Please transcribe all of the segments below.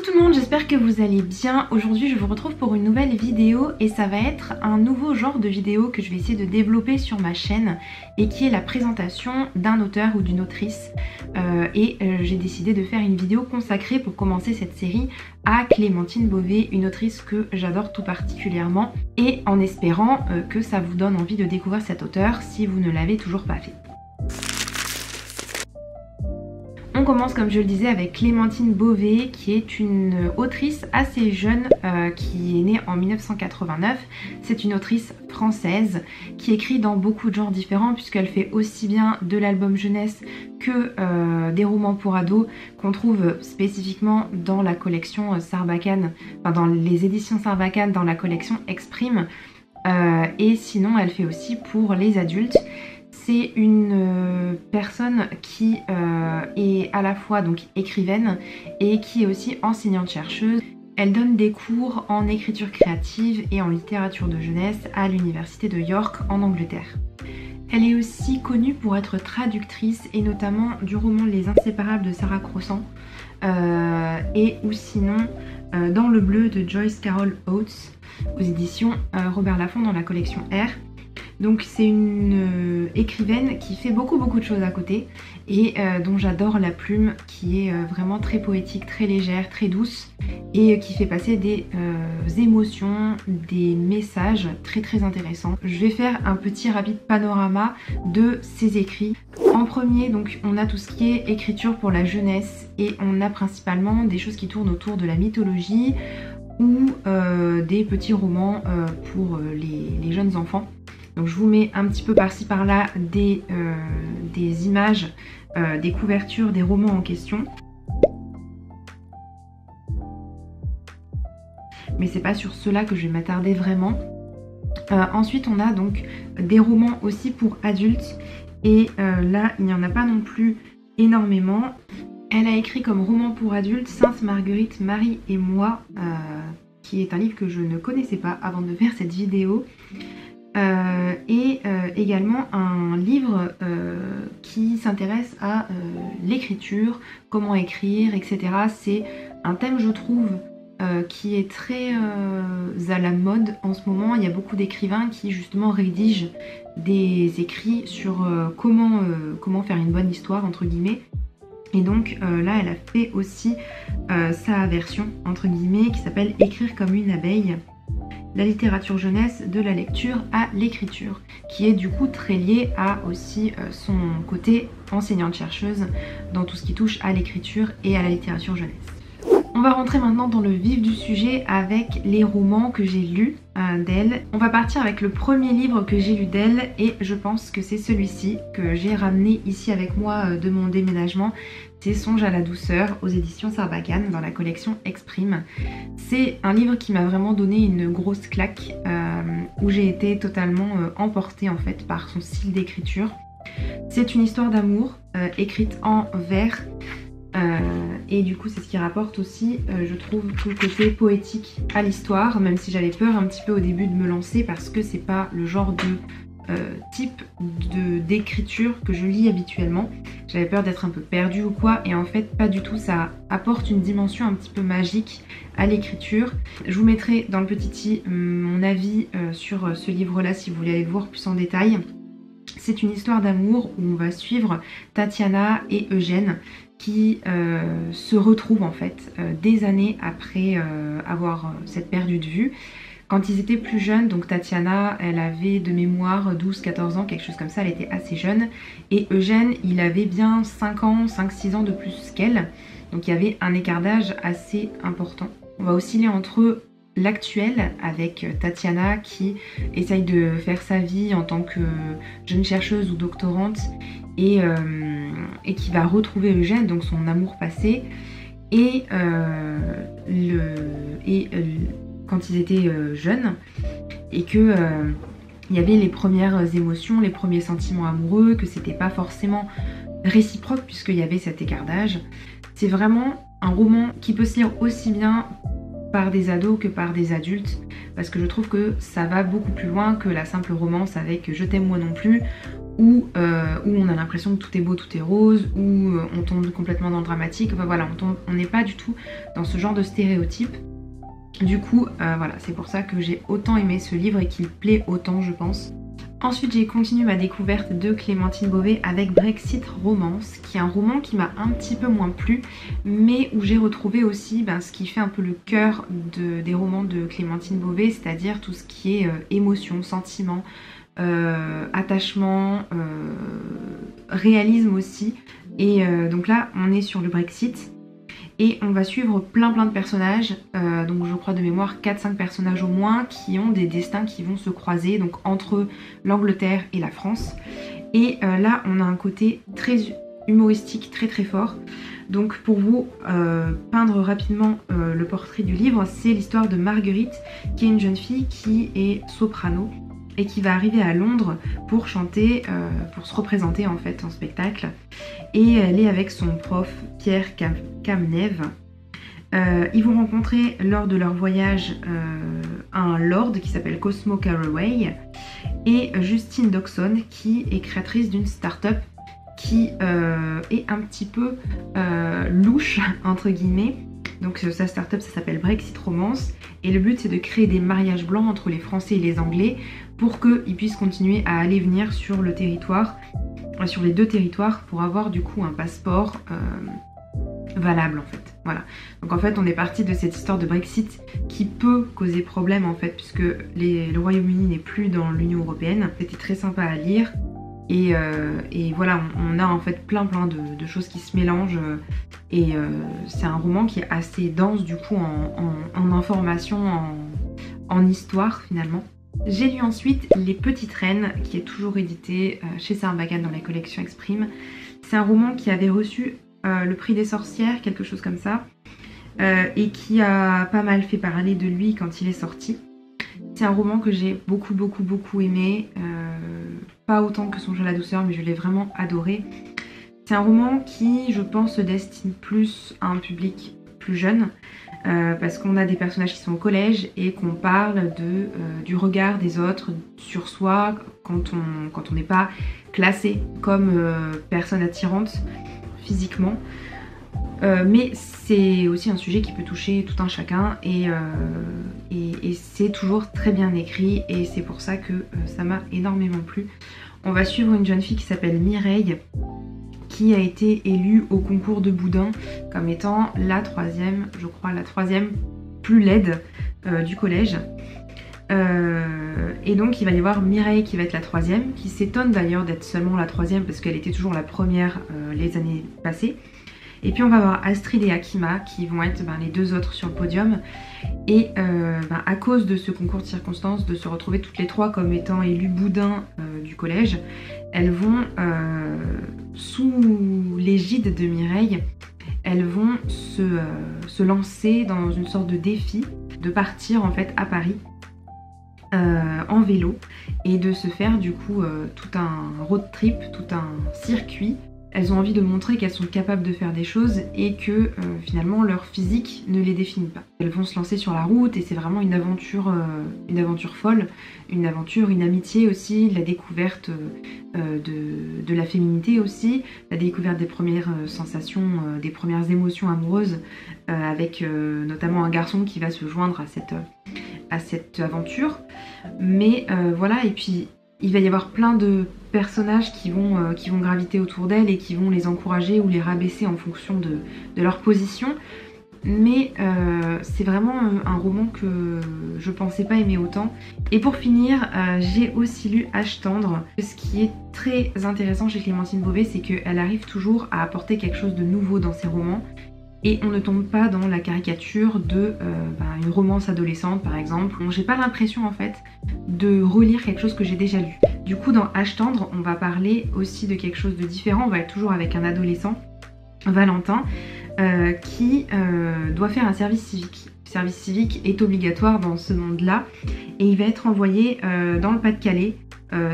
tout le monde, j'espère que vous allez bien. Aujourd'hui je vous retrouve pour une nouvelle vidéo et ça va être un nouveau genre de vidéo que je vais essayer de développer sur ma chaîne et qui est la présentation d'un auteur ou d'une autrice. J'ai décidé de faire une vidéo consacrée pour commencer cette série à Clémentine Beauvais, une autrice que j'adore tout particulièrement, et en espérant que ça vous donne envie de découvrir cet auteur si vous ne l'avez toujours pas fait. On commence, comme je le disais, avec Clémentine Beauvais, qui est une autrice assez jeune, qui est née en 1989. C'est une autrice française qui écrit dans beaucoup de genres différents, puisqu'elle fait aussi bien de l'album jeunesse que des romans pour ados qu'on trouve spécifiquement dans la collection Sarbacane, enfin dans les éditions Sarbacane, dans la collection Exprime. Et sinon, elle fait aussi pour les adultes. C'est une personne qui est à la fois donc écrivaine et qui est aussi enseignante-chercheuse. Elle donne des cours en écriture créative et en littérature de jeunesse à l'université de York en Angleterre. Elle est aussi connue pour être traductrice et notamment du roman Les Inséparables de Sarah Crossan et ou sinon Dans le bleu de Joyce Carol Oates aux éditions Robert Laffont dans la collection R. Donc c'est une écrivaine qui fait beaucoup de choses à côté et dont j'adore la plume, qui est vraiment très poétique, très légère, très douce et qui fait passer des émotions, des messages très intéressants. Je vais faire un petit rapide panorama de ses écrits. En premier, donc on a tout ce qui est écriture pour la jeunesse et on a principalement des choses qui tournent autour de la mythologie ou des petits romans pour les jeunes enfants. Donc je vous mets un petit peu par-ci par-là des images, des couvertures, des romans en question. Mais c'est pas sur cela que je vais m'attarder vraiment. Ensuite on a donc des romans aussi pour adultes. Et là il n'y en a pas non plus énormément. Elle a écrit comme roman pour adultes Sainte Marguerite, Marie et moi, qui est un livre que je ne connaissais pas avant de faire cette vidéo. Également un livre qui s'intéresse à l'écriture, comment écrire, etc. C'est un thème, je trouve, qui est très à la mode en ce moment. Il y a beaucoup d'écrivains qui justement rédigent des écrits sur comment faire une bonne histoire, entre guillemets. Et donc là, elle a fait aussi sa version, entre guillemets, qui s'appelle Écrire comme une abeille. La littérature jeunesse de la lecture à l'écriture, qui est du coup très liée à aussi son côté enseignante-chercheuse dans tout ce qui touche à l'écriture et à la littérature jeunesse. On va rentrer maintenant dans le vif du sujet avec les romans que j'ai lus d'elle. On va partir avec le premier livre que j'ai lu d'elle et je pense que c'est celui-ci que j'ai ramené ici avec moi de mon déménagement. C'est Songe à la douceur aux éditions Sarbacane dans la collection Exprime. C'est un livre qui m'a vraiment donné une grosse claque où j'ai été totalement emportée en fait par son style d'écriture. C'est une histoire d'amour écrite en vers. Et du coup c'est ce qui rapporte aussi je trouve tout le côté poétique à l'histoire, même si j'avais peur un petit peu au début de me lancer parce que c'est pas le genre de type d'écriture que je lis habituellement. J'avais peur d'être un peu perdue ou quoi, et en fait pas du tout, ça apporte une dimension un petit peu magique à l'écriture. Je vous mettrai dans le petit i mon avis sur ce livre là si vous voulez aller voir plus en détail. C'est une histoire d'amour où on va suivre Tatiana et Eugène qui se retrouvent en fait des années après avoir cette perdue de vue. Quand ils étaient plus jeunes, donc Tatiana, elle avait de mémoire 12-14 ans, quelque chose comme ça, elle était assez jeune. Et Eugène, il avait bien 5-6 ans de plus qu'elle. Donc il y avait un écart d'âge assez important. On va osciller entre l'actuel avec Tatiana qui essaye de faire sa vie en tant que jeune chercheuse ou doctorante et qui va retrouver Eugène, donc son amour passé. Quand ils étaient jeunes et que il y avait les premières émotions, les premiers sentiments amoureux, que c'était pas forcément réciproque puisqu'il y avait cet écart d'âge. C'est vraiment un roman qui peut se lire aussi bien par des ados que par des adultes parce que je trouve que ça va beaucoup plus loin que la simple romance avec Je t'aime moi non plus où on a l'impression que tout est beau, tout est rose, où on tombe complètement dans le dramatique. Enfin voilà, on n'est pas du tout dans ce genre de stéréotype. Du coup, voilà, c'est pour ça que j'ai autant aimé ce livre et qu'il plaît autant, je pense. Ensuite, j'ai continué ma découverte de Clémentine Beauvais avec Brexit Romance, qui est un roman qui m'a un petit peu moins plu, mais où j'ai retrouvé aussi ce qui fait un peu le cœur des romans de Clémentine Beauvais, c'est-à-dire tout ce qui est émotion, sentiment, attachement, réalisme aussi. Et donc là, on est sur le Brexit. Et on va suivre plein de personnages, donc je crois de mémoire 4-5 personnages au moins, qui ont des destins qui vont se croiser, donc entre l'Angleterre et la France. Et là on a un côté très humoristique, très fort. Donc pour vous peindre rapidement le portrait du livre, c'est l'histoire de Marguerite, qui est une jeune fille qui est soprano et qui va arriver à Londres pour chanter, pour se représenter en fait en spectacle. Et elle est avec son prof Pierre Camneve. Ils vont rencontrer lors de leur voyage un lord qui s'appelle Cosmo Carraway et Justine Dawson, qui est créatrice d'une start-up qui est un petit peu louche entre guillemets. Donc sa start-up, ça s'appelle Brexit Romance, et le but c'est de créer des mariages blancs entre les Français et les Anglais pour qu'ils puissent continuer à aller venir sur le territoire, sur les deux territoires, pour avoir du coup un passeport valable en fait. Voilà. Donc en fait on est parti de cette histoire de Brexit qui peut causer problème en fait, puisque le Royaume-Uni n'est plus dans l'Union Européenne. C'était très sympa à lire. Et voilà, on a en fait plein de choses qui se mélangent, et c'est un roman qui est assez dense du coup en information, en histoire finalement. J'ai lu ensuite Les Petites Reines, qui est toujours édité chez Sarbacane dans la collection Exprime. C'est un roman qui avait reçu le prix des sorcières, quelque chose comme ça, et qui a pas mal fait parler de lui quand il est sorti. C'est un roman que j'ai beaucoup aimé, pas autant que Songe à la douceur, mais je l'ai vraiment adoré. C'est un roman qui, je pense, se destine plus à un public plus jeune, parce qu'on a des personnages qui sont au collège et qu'on parle du regard des autres sur soi quand on n'est pas classé comme personne attirante physiquement. Mais c'est aussi un sujet qui peut toucher tout un chacun, et c'est toujours très bien écrit, et c'est pour ça que ça m'a énormément plu. On va suivre une jeune fille qui s'appelle Mireille, qui a été élue au concours de Boudin comme étant la troisième plus laide du collège. Et donc il va y avoir Mireille qui va être la troisième, qui s'étonne d'ailleurs d'être seulement la troisième parce qu'elle était toujours la première les années passées. Et puis on va avoir Astrid et Akima qui vont être les deux autres sur le podium. Et à cause de ce concours de circonstances, de se retrouver toutes les trois comme étant élues boudin du collège, elles vont, sous l'égide de Mireille, elles vont se lancer dans une sorte de défi de partir en fait à Paris en vélo, et de se faire du coup tout un road trip, tout un circuit. Elles ont envie de montrer qu'elles sont capables de faire des choses et que finalement leur physique ne les définit pas. Elles vont se lancer sur la route, et c'est vraiment une aventure folle, une aventure, une amitié aussi, la découverte de la féminité aussi, la découverte des premières sensations, des premières émotions amoureuses, avec notamment un garçon qui va se joindre à cette aventure. Mais voilà, et puis il va y avoir plein de personnages qui vont graviter autour d'elles et qui vont les encourager ou les rabaisser en fonction de leur position. Mais c'est vraiment un roman que je pensais pas aimer autant. Et pour finir, j'ai aussi lu Âge tendre. Ce qui est très intéressant chez Clémentine Beauvais, c'est qu'elle arrive toujours à apporter quelque chose de nouveau dans ses romans. Et on ne tombe pas dans la caricature de une romance adolescente par exemple. J'ai pas l'impression en fait de relire quelque chose que j'ai déjà lu. Du coup dans Âge tendre, on va parler aussi de quelque chose de différent. On va être toujours avec un adolescent, Valentin, qui doit faire un service civique. Le service civique est obligatoire dans ce monde-là, et il va être envoyé dans le Pas-de-Calais,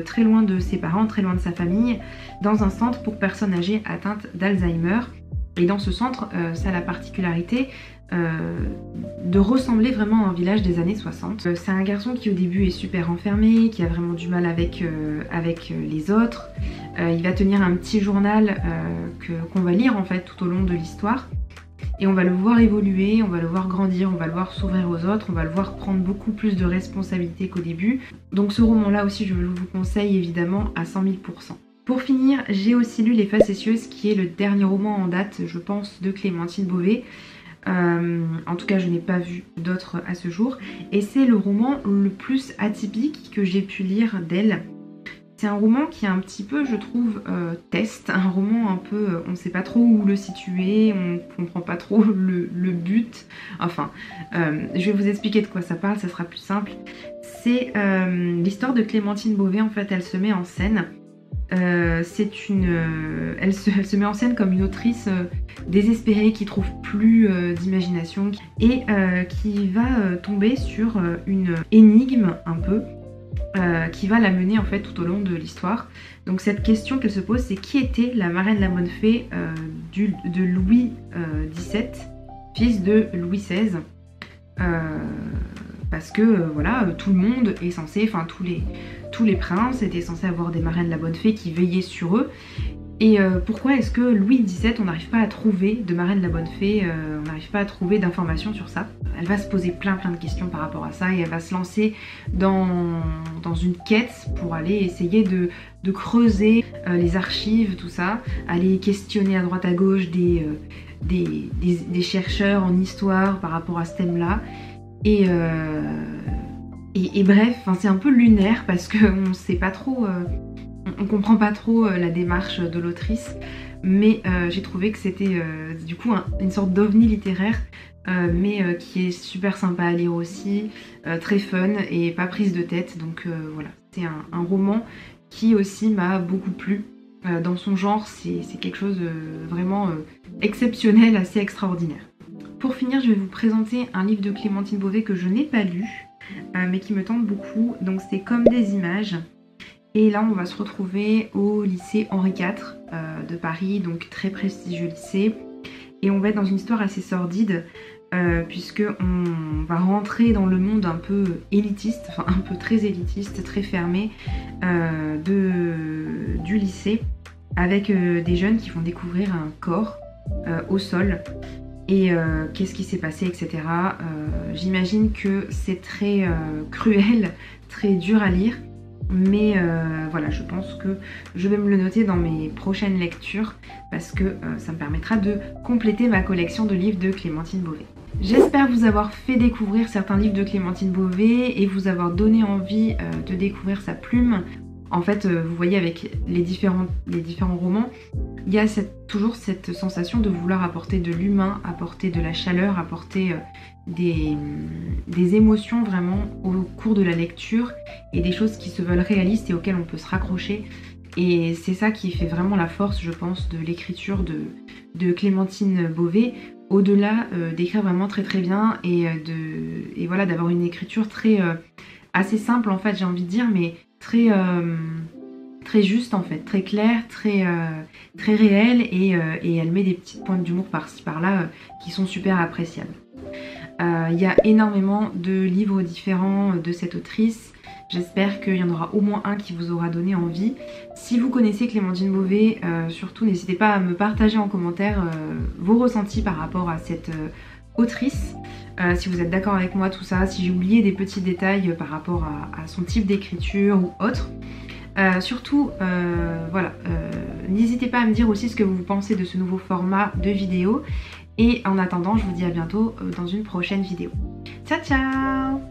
très loin de ses parents, très loin de sa famille, dans un centre pour personnes âgées atteintes d'Alzheimer. Et dans ce centre, ça a la particularité de ressembler vraiment à un village des années 60. C'est un garçon qui au début est super enfermé, qui a vraiment du mal avec les autres. Il va tenir un petit journal qu'on va lire en fait tout au long de l'histoire. Et on va le voir évoluer, on va le voir grandir, on va le voir s'ouvrir aux autres, on va le voir prendre beaucoup plus de responsabilités qu'au début. Donc ce roman-là aussi, je vous conseille évidemment à 100 000 %. Pour finir, j'ai aussi lu Les Facétieuses, qui est le dernier roman en date, je pense, de Clémentine Beauvais. En tout cas, je n'ai pas vu d'autres à ce jour. Et c'est le roman le plus atypique que j'ai pu lire d'elle. C'est un roman qui est un petit peu, je trouve, test. Un roman un peu, on ne sait pas trop où le situer, on ne comprend pas trop le but. Enfin, je vais vous expliquer de quoi ça parle, ça sera plus simple. C'est l'histoire de Clémentine Beauvais, en fait, elle se met en scène. Elle se met en scène comme une autrice désespérée qui trouve plus d'imagination et qui va tomber sur une énigme un peu qui va la mener en fait tout au long de l'histoire. Donc cette question qu'elle se pose, c'est qui était la marraine la bonne fée de Louis XVII, fils de Louis XVI, parce que voilà, tout le monde est censé, enfin tous les princes étaient censés avoir des marraines la bonne fée qui veillaient sur eux. Et pourquoi est-ce que Louis XVII, on n'arrive pas à trouver de marraine la bonne fée, on n'arrive pas à trouver d'informations sur ça? Elle va se poser plein de questions par rapport à ça et elle va se lancer dans une quête pour aller essayer de creuser les archives, tout ça, aller questionner à droite à gauche des chercheurs en histoire par rapport à ce thème-là. Et bref, c'est un peu lunaire parce qu'on sait pas trop... on comprend pas trop la démarche de l'autrice, mais j'ai trouvé que c'était du coup une sorte d'ovni littéraire, mais qui est super sympa à lire aussi, très fun et pas prise de tête. Donc voilà, c'est un roman qui aussi m'a beaucoup plu. Dans son genre, c'est quelque chose de vraiment exceptionnel, assez extraordinaire. Pour finir, je vais vous présenter un livre de Clémentine Beauvais que je n'ai pas lu, mais qui me tente beaucoup. Donc c'est Comme des images. Et là, on va se retrouver au lycée Henri IV de Paris, donc très prestigieux lycée. Et on va être dans une histoire assez sordide, puisqu'on va rentrer dans le monde un peu élitiste, enfin un peu très élitiste, très fermé du lycée, avec des jeunes qui vont découvrir un corps au sol. Et qu'est-ce qui s'est passé, etc. J'imagine que c'est très cruel, très dur à lire. Mais voilà, je pense que je vais me le noter dans mes prochaines lectures parce que ça me permettra de compléter ma collection de livres de Clémentine Beauvais. J'espère vous avoir fait découvrir certains livres de Clémentine Beauvais et vous avoir donné envie de découvrir sa plume. En fait, vous voyez avec les différents romans, il y a toujours cette sensation de vouloir apporter de l'humain, apporter de la chaleur, apporter des émotions vraiment au cours de la lecture et des choses qui se veulent réalistes et auxquelles on peut se raccrocher. Et c'est ça qui fait vraiment la force, je pense, de l'écriture de Clémentine Beauvais, au-delà d'écrire vraiment très bien et voilà, d'avoir une écriture assez simple en fait, j'ai envie de dire, mais très juste en fait, très claire, très réelle et elle met des petites pointes d'humour par-ci par-là qui sont super appréciables. Il y a énormément de livres différents de cette autrice. J'espère qu'il y en aura au moins un qui vous aura donné envie. Si vous connaissez Clémentine Beauvais, surtout n'hésitez pas à me partager en commentaire vos ressentis par rapport à cette autrice. Si vous êtes d'accord avec moi, tout ça, si j'ai oublié des petits détails par rapport à son type d'écriture ou autre. Surtout, voilà, n'hésitez pas à me dire aussi ce que vous pensez de ce nouveau format de vidéo. Et en attendant, je vous dis à bientôt dans une prochaine vidéo. Ciao ciao!